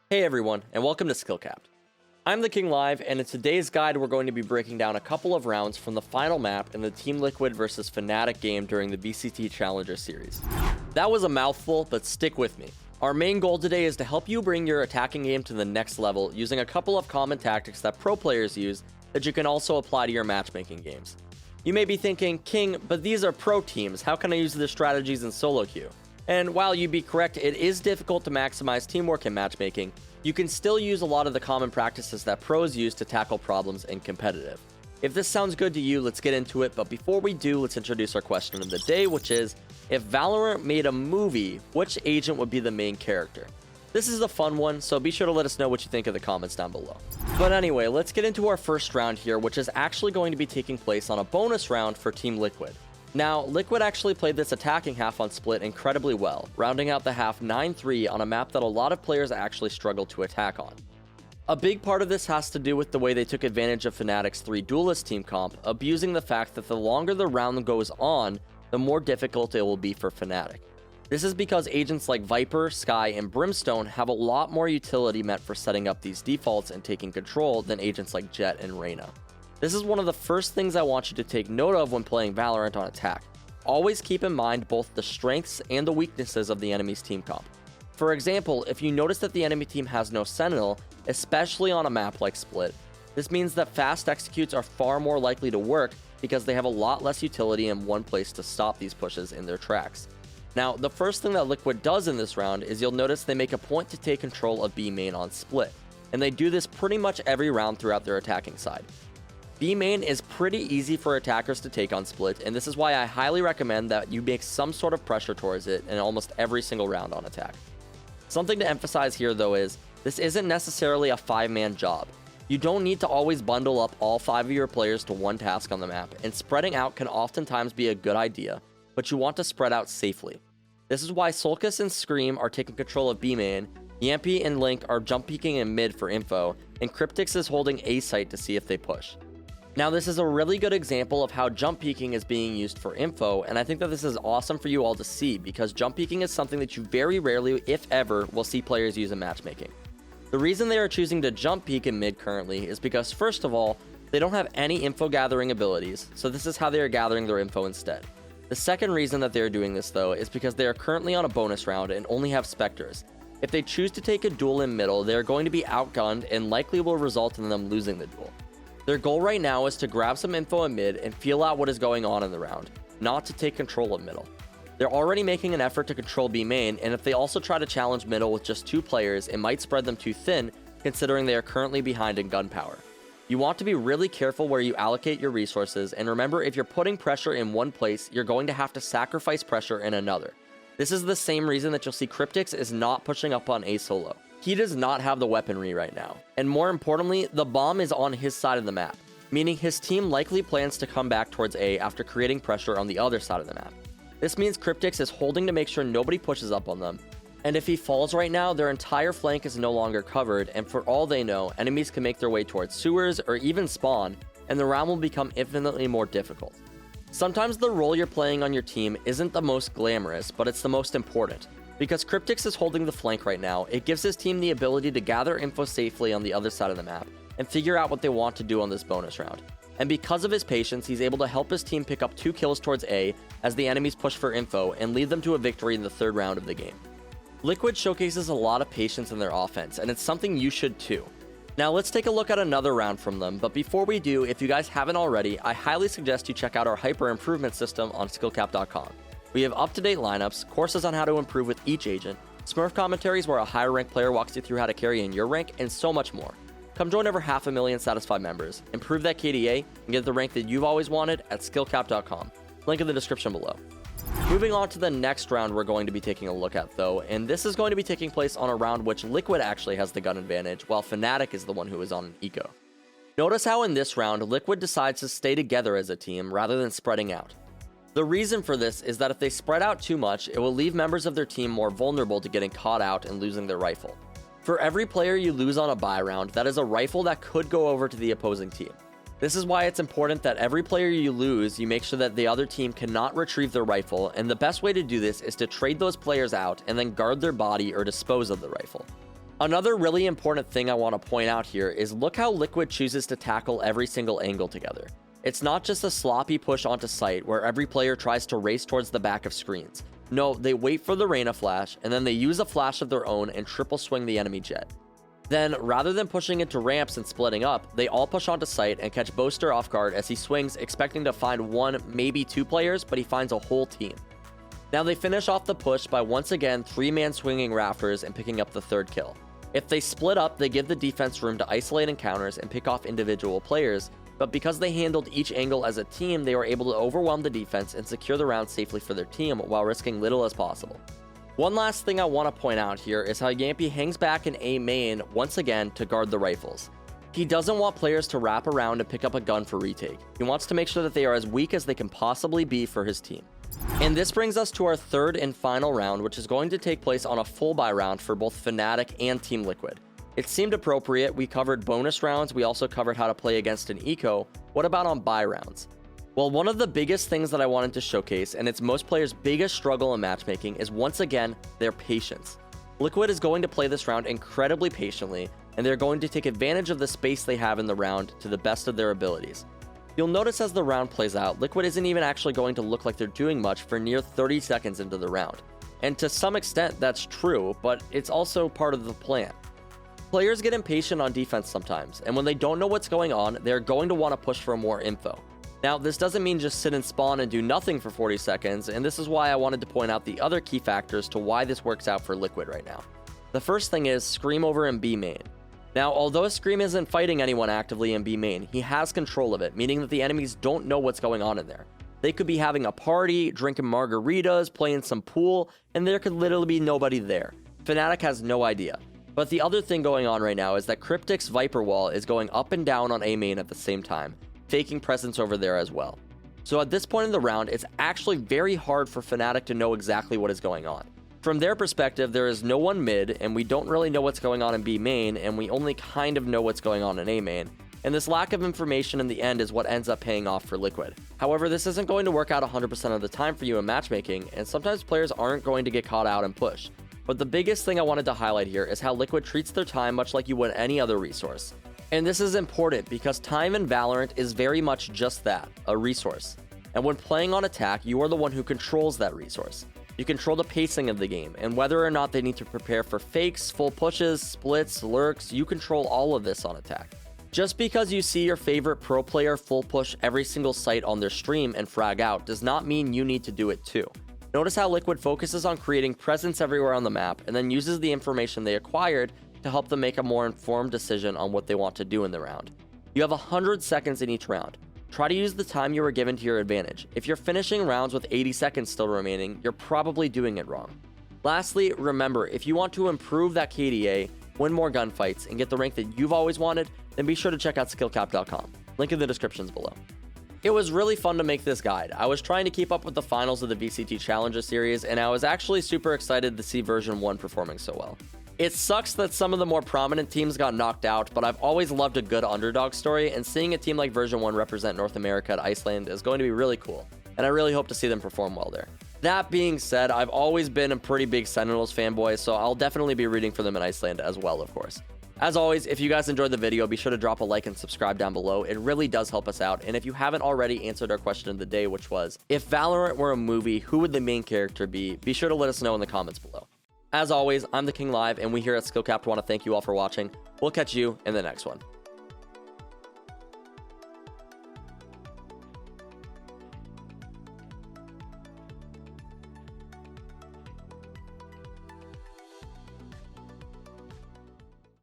Hey everyone, and welcome to Skillcapped. I'm the King Live, and in today's guide we're going to be breaking down a couple of rounds from the final map in the Team Liquid vs Fnatic game during the VCT Challenger Series. That was a mouthful, but stick with me. Our main goal today is to help you bring your attacking game to the next level using a couple of common tactics that pro players use that you can also apply to your matchmaking games. You may be thinking, King, but these are pro teams, how can I use their strategies in solo queue? And while you'd be correct, it is difficult to maximize teamwork in matchmaking, you can still use a lot of the common practices that pros use to tackle problems in competitive. If this sounds good to you, let's get into it, but before we do, let's introduce our question of the day, which is, if Valorant made a movie, which agent would be the main character? This is a fun one, so be sure to let us know what you think in the comments down below. But anyway, let's get into our first round here, which is actually going to be taking place on a bonus round for Team Liquid. Now, Liquid actually played this attacking half on Split incredibly well, rounding out the half 9-3 on a map that a lot of players actually struggled to attack on. A big part of this has to do with the way they took advantage of Fnatic's 3 Duelist team comp, abusing the fact that the longer the round goes on, the more difficult it will be for Fnatic. This is because agents like Viper, Skye, and Brimstone have a lot more utility meant for setting up these defaults and taking control than agents like Jett and Reyna. This is one of the first things I want you to take note of when playing Valorant on attack. Always keep in mind both the strengths and the weaknesses of the enemy's team comp. For example, if you notice that the enemy team has no Sentinel, especially on a map like Split, this means that fast executes are far more likely to work because they have a lot less utility in one place to stop these pushes in their tracks. Now, the first thing that Liquid does in this round is you'll notice they make a point to take control of B main on Split, and they do this pretty much every round throughout their attacking side. B main is pretty easy for attackers to take on Split, and this is why I highly recommend that you make some sort of pressure towards it in almost every single round on attack. Something to emphasize here though is, this isn't necessarily a 5-man job. You don't need to always bundle up all 5 of your players to one task on the map, and spreading out can oftentimes be a good idea, but you want to spread out safely. This is why Sulcus and Scream are taking control of B main, Yampy and Link are jump peeking in mid for info, and Cryptix is holding A site to see if they push. Now, this is a really good example of how jump peeking is being used for info, and I think that this is awesome for you all to see because jump peeking is something that you very rarely, if ever, will see players use in matchmaking. The reason they are choosing to jump peek in mid currently is because, first of all, they don't have any info gathering abilities, so this is how they are gathering their info instead. The second reason that they are doing this, though, is because they are currently on a bonus round and only have Spectres. If they choose to take a duel in middle, they are going to be outgunned and likely will result in them losing the duel. Their goal right now is to grab some info in mid and feel out what is going on in the round, not to take control of middle. They're already making an effort to control B main, and if they also try to challenge middle with just 2 players, it might spread them too thin, considering they are currently behind in gunpowder. You want to be really careful where you allocate your resources, and remember, if you're putting pressure in one place, you're going to have to sacrifice pressure in another. This is the same reason that you'll see Cryptix is not pushing up on A solo. He does not have the weaponry right now, and more importantly, the bomb is on his side of the map, meaning his team likely plans to come back towards A after creating pressure on the other side of the map. This means Cryptix is holding to make sure nobody pushes up on them, and if he falls right now, their entire flank is no longer covered, and for all they know, enemies can make their way towards sewers or even spawn, and the round will become infinitely more difficult. Sometimes the role you're playing on your team isn't the most glamorous, but it's the most important. Because Cryptix is holding the flank right now, it gives his team the ability to gather info safely on the other side of the map, and figure out what they want to do on this bonus round. And because of his patience, he's able to help his team pick up 2 kills towards A as the enemies push for info and lead them to a victory in the 3rd round of the game. Liquid showcases a lot of patience in their offense, and it's something you should too. Now let's take a look at another round from them, but before we do, if you guys haven't already, I highly suggest you check out our hyper improvement system on skillcapped.com. We have up-to-date lineups, courses on how to improve with each agent, Smurf commentaries where a higher ranked player walks you through how to carry in your rank, and so much more. Come join over 500,000 satisfied members, improve that KDA, and get the rank that you've always wanted at skillcapped.com. Link in the description below. Moving on to the next round we're going to be taking a look at though, and this is going to be taking place on a round which Liquid actually has the gun advantage, while Fnatic is the one who is on an eco. Notice how in this round, Liquid decides to stay together as a team rather than spreading out. The reason for this is that if they spread out too much, it will leave members of their team more vulnerable to getting caught out and losing their rifle. For every player you lose on a buy round, that is a rifle that could go over to the opposing team. This is why it's important that every player you lose, you make sure that the other team cannot retrieve their rifle, and the best way to do this is to trade those players out and then guard their body or dispose of the rifle. Another really important thing I want to point out here is look how Liquid chooses to tackle every single angle together. It's not just a sloppy push onto site where every player tries to race towards the back of screens. No, they wait for the Reyna flash, and then they use a flash of their own and triple swing the enemy Jett. Then, rather than pushing into ramps and splitting up, they all push onto site and catch Boaster off guard as he swings, expecting to find one, maybe two players, but he finds a whole team. Now they finish off the push by once again 3-man swinging Rafters and picking up the third kill. If they split up, they give the defense room to isolate encounters and pick off individual players, but because they handled each angle as a team, they were able to overwhelm the defense and secure the round safely for their team while risking little as possible. One last thing I want to point out here is how Yampy hangs back in A main once again to guard the rifles. He doesn't want players to wrap around and pick up a gun for retake. He wants to make sure that they are as weak as they can possibly be for his team. And this brings us to our third and final round, which is going to take place on a full buy round for both Fnatic and Team Liquid. It seemed appropriate. We covered bonus rounds. We also covered how to play against an eco. What about on buy rounds? Well, one of the biggest things that I wanted to showcase, and it's most players' biggest struggle in matchmaking, is once again, their patience. Liquid is going to play this round incredibly patiently, and they're going to take advantage of the space they have in the round to the best of their abilities. You'll notice as the round plays out, Liquid isn't even actually going to look like they're doing much for near 30 seconds into the round. And to some extent, that's true, but it's also part of the plan. Players get impatient on defense sometimes, and when they don't know what's going on, they're going to want to push for more info. Now, this doesn't mean just sit and spawn and do nothing for 40 seconds, and this is why I wanted to point out the other key factors to why this works out for Liquid right now. The first thing is Scream over in B main. Now, although Scream isn't fighting anyone actively in B main, he has control of it, meaning that the enemies don't know what's going on in there. They could be having a party, drinking margaritas, playing some pool, and there could literally be nobody there. Fnatic has no idea. But the other thing going on right now is that Cryptic's Viper Wall is going up and down on A main at the same time, faking presence over there as well. So at this point in the round, it's actually very hard for Fnatic to know exactly what is going on. From their perspective, there is no one mid, and we don't really know what's going on in B main, and we only kind of know what's going on in A main. And this lack of information in the end is what ends up paying off for Liquid. However, this isn't going to work out 100% of the time for you in matchmaking, and sometimes players aren't going to get caught out and push. But the biggest thing I wanted to highlight here is how Liquid treats their time much like you would any other resource. And this is important because time in Valorant is very much just that, a resource. And when playing on attack, you are the one who controls that resource. You control the pacing of the game, and whether or not they need to prepare for fakes, full pushes, splits, lurks, you control all of this on attack. Just because you see your favorite pro player full push every single site on their stream and frag out does not mean you need to do it too. Notice how Liquid focuses on creating presence everywhere on the map and then uses the information they acquired to help them make a more informed decision on what they want to do in the round. You have 100 seconds in each round. Try to use the time you were given to your advantage. If you're finishing rounds with 80 seconds still remaining, you're probably doing it wrong. Lastly, remember, if you want to improve that KDA, win more gunfights, and get the rank that you've always wanted, then be sure to check out skillcapped.com. Link in the descriptions below. It was really fun to make this guide. I was trying to keep up with the finals of the VCT Challenger series, and I was actually super excited to see version 1 performing so well. It sucks that some of the more prominent teams got knocked out, but I've always loved a good underdog story, and seeing a team like version 1 represent North America at Iceland is going to be really cool, and I really hope to see them perform well there. That being said, I've always been a pretty big Sentinels fanboy, so I'll definitely be rooting for them in Iceland as well, of course. As always, if you guys enjoyed the video, be sure to drop a like and subscribe down below. It really does help us out. And if you haven't already answered our question of the day, which was, if Valorant were a movie, who would the main character be? Be sure to let us know in the comments below. As always, I'm the King Live, and we here at Skillcapped want to thank you all for watching. We'll catch you in the next one.